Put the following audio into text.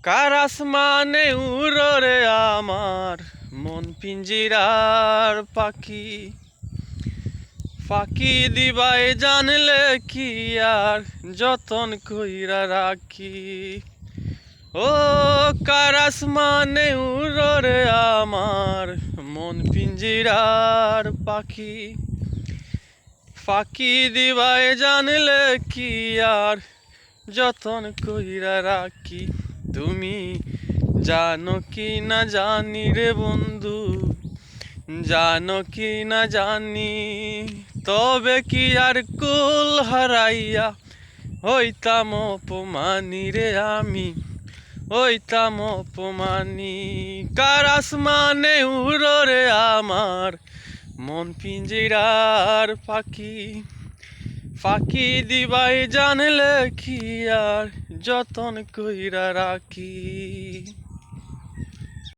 কার আসমানে উড়ো রে আমার মন পিঞ্জিরার পাখি, ফাঁকি দিবাই জানলে কি আর যতন কইরা রাখি। ও কার আসমানে উড়ো রে আমার মন পিঞ্জিরার পাখি, ফাঁকি দিবাই জানলে কি আর যতন কইরা রাখি। তুমি জানো কি না জানি রে বন্ধু, জানো কি না জানি, তবে কি আর কুল হারাইয়া হইতাম অপমানী রে আমি, হইতাম অপমানী। কার আসমানে উড়ো রে আমার মন পিঞ্জিরার পাখি, ফাঁকি দিবাই জানলে কি আর যতন কইরা রাখি।